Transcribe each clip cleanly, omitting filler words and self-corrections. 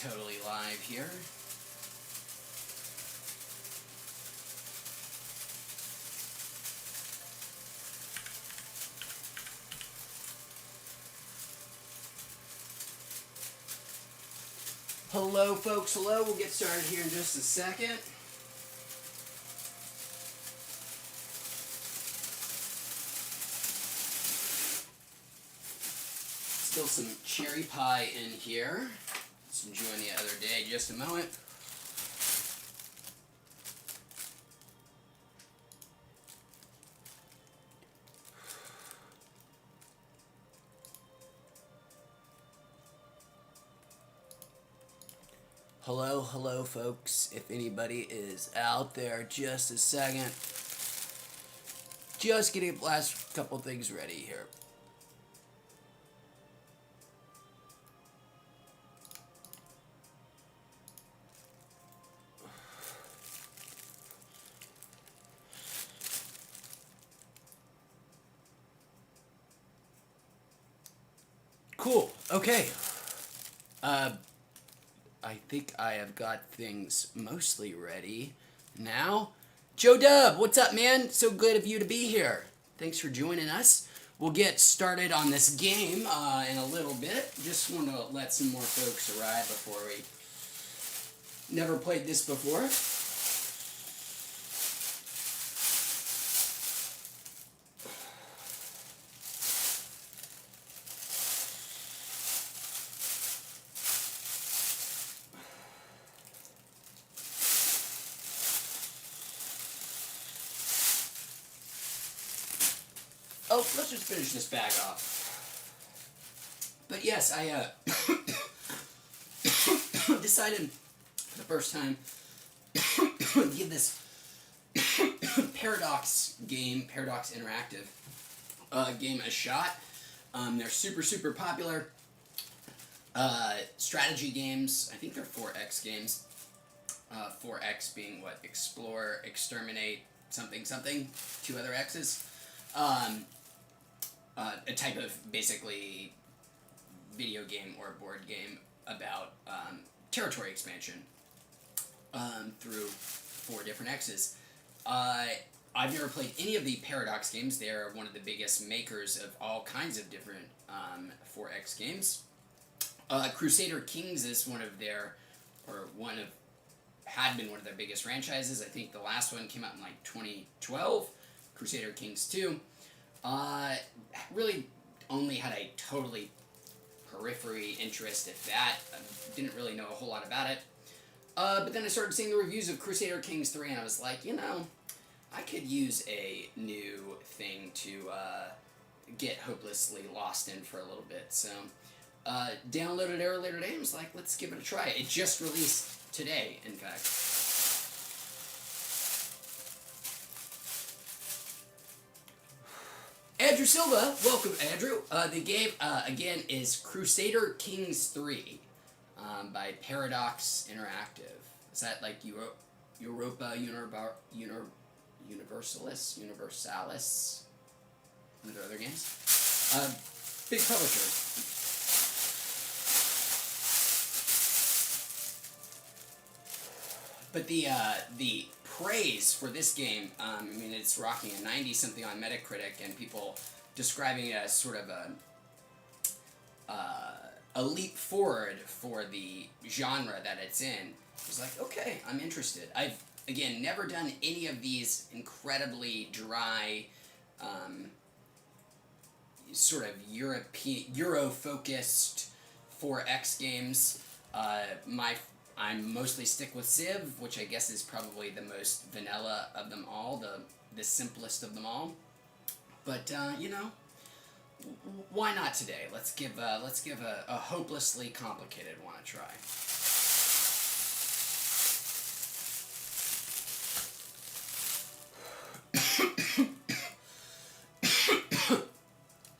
totally live here. Hello, folks. Hello. We'll get started here in just a second. Still some cherry pie in here. Let's enjoy the other day. Just a moment. Hello, folks. If anybody is out there, just a second. Just getting the last couple things ready here. Cool. Okay. I think I have got things mostly ready now. Joe Dub, what's up, man? So good of you to be here. Thanks for joining us. We'll get started on this game in a little bit. Just want to let some more folks arrive before we... Never played this before. Oh, let's just finish this bag off. But yes, I decided for the first time to give this Paradox Interactive game a shot. They're super popular strategy games. I think they're 4X games. 4X being what? Explore, exterminate, something, two other X's. A type of basically video game or board game about territory expansion through 4 different X's. I've never played any of the Paradox games. They're one of the biggest makers of all kinds of different 4X games. Crusader Kings is had been one of their biggest franchises. I think the last one came out in like 2012. Crusader Kings 2. Really only had a totally periphery interest, if that. Didn't really know a whole lot about it. But then I started seeing the reviews of Crusader Kings 3, and I was like, I could use a new thing to get hopelessly lost in for a little bit. So, downloaded it earlier today and was like, let's give it a try. It just released today, in fact. Andrew Silva, welcome, Andrew. The game, again, is Crusader Kings 3 by Paradox Interactive. Is that like Europa Universalis? Are there other games? Big publisher. But the praise for this game, it's rocking a 90-something on Metacritic, and people describing it as sort of a leap forward for the genre that it's in. I was like, okay, I'm interested. I've, again, never done any of these incredibly dry, sort of Euro-focused 4X games. I'm mostly stick with Civ, which I guess is probably the most vanilla of them all, the simplest of them all. But why not today? Let's give a hopelessly complicated one a try.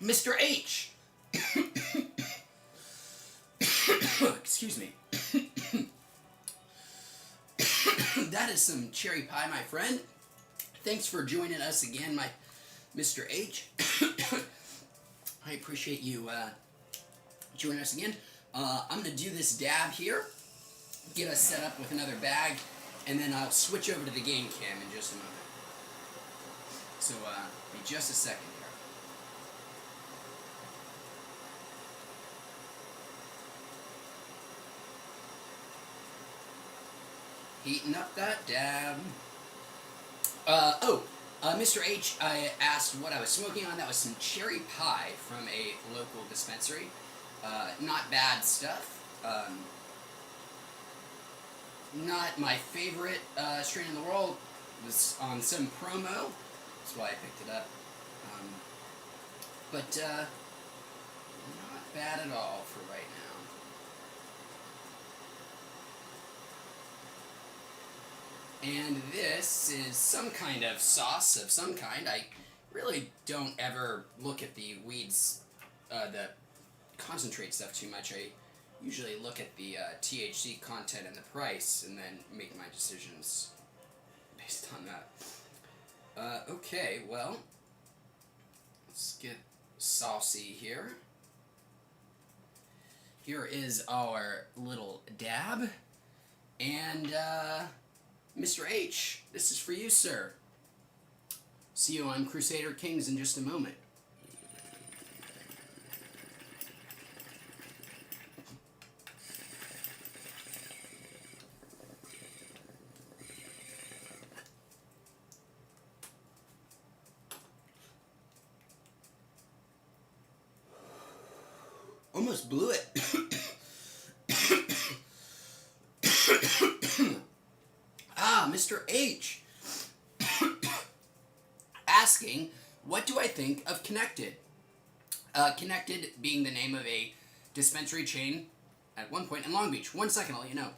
Mr. H. Excuse me. That is some cherry pie, my friend. Thanks for joining us again, my Mr. H. I appreciate you joining us again. I'm going to do this dab here. get us set up with another bag, and then I'll switch over to the game cam in just a moment. So, be just a second here. Heating up that dab. Mr. H, I asked what I was smoking on. That was some cherry pie from a local dispensary. Not bad stuff. Not my favorite strain in the world. It was on some promo. That's why I picked it up. But not bad at all for right now. And this is some kind of sauce of some kind. I really don't ever look at the weeds, the concentrate stuff too much. I usually look at the THC content and the price and then make my decisions based on that. Okay, well, let's get saucy here. Here is our little dab. And, Mr. H, this is for you, sir. See you on Crusader Kings in just a moment. Almost blew it. Mr. H. asking, what do I think of Connected? Connected being the name of a dispensary chain at one point in Long Beach. 1 second, I'll let you know.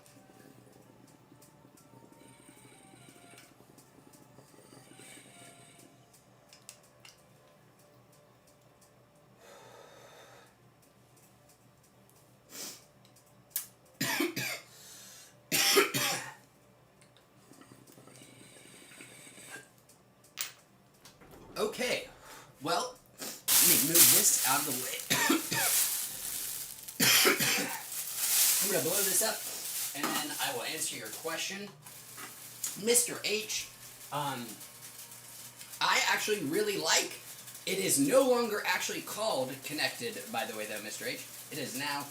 Okay, well, let me move this out of the way. I'm going to blow this up, and then I will answer your question. Mr. H, I actually really like, it is no longer actually called Connected, by the way, though, Mr. H. It is now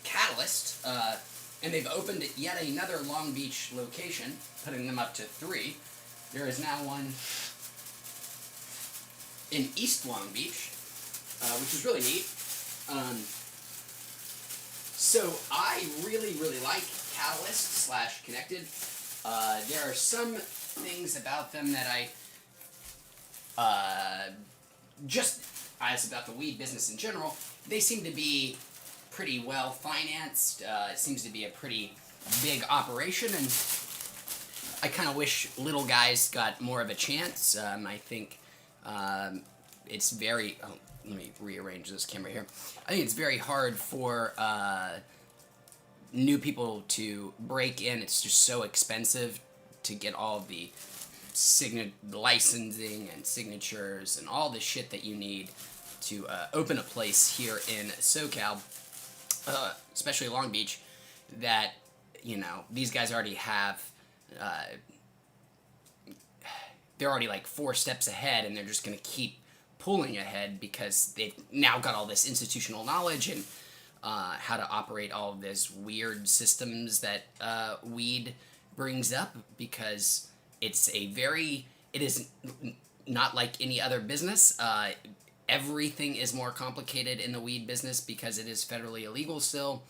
Catalyst, and they've opened yet another Long Beach location, putting them up to 3. There is now one in East Long Beach, which is really neat. So I really, really like Catalyst / Connected. There are some things about them that just as about the weed business in general, they seem to be pretty well financed. It seems to be a pretty big operation, and I kind of wish little guys got more of a chance. I think it's very... Oh, let me rearrange this camera here. I think it's very hard for new people to break in. It's just so expensive to get all the licensing and signatures and all the shit that you need to open a place here in SoCal, especially Long Beach, that, you know, these guys already have... they're already like 4 steps ahead, and they're just going to keep pulling ahead because they've now got all this institutional knowledge and how to operate all of these weird systems that weed brings up, because it is not like any other business. Everything is more complicated in the weed business because it is federally illegal still,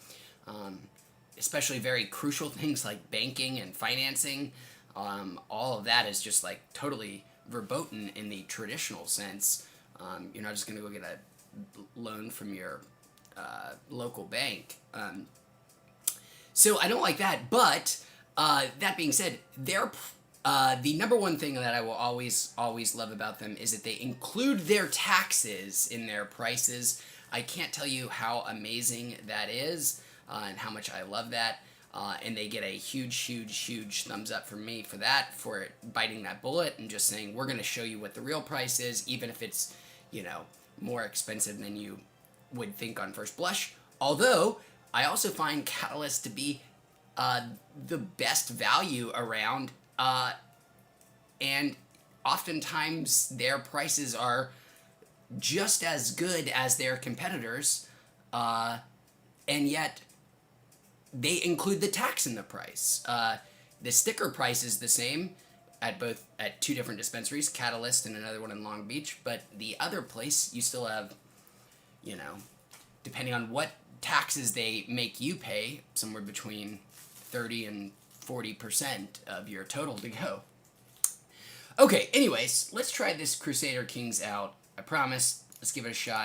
especially very crucial things like banking and financing. All of that is just like totally verboten in the traditional sense. You're not just going to go get a loan from your local bank. So I don't like that, but that being said, the number one thing that I will always love about them is that they include their taxes in their prices. I can't tell you how amazing that is, and how much I love that. And they get a huge thumbs up from me for that, for biting that bullet and just saying, we're going to show you what the real price is, even if it's, you know, more expensive than you would think on first blush. Although, I also find Catalyst to be the best value around, and oftentimes their prices are just as good as their competitors, and yet they include the tax in the price. The sticker price is the same at two different dispensaries, Catalyst and another one in Long Beach, but the other place you still have, you know, depending on what taxes they make you pay, somewhere between 30 and 40% of your total to go. Okay, anyways, let's try this Crusader Kings out. I promise. Let's give it a shot.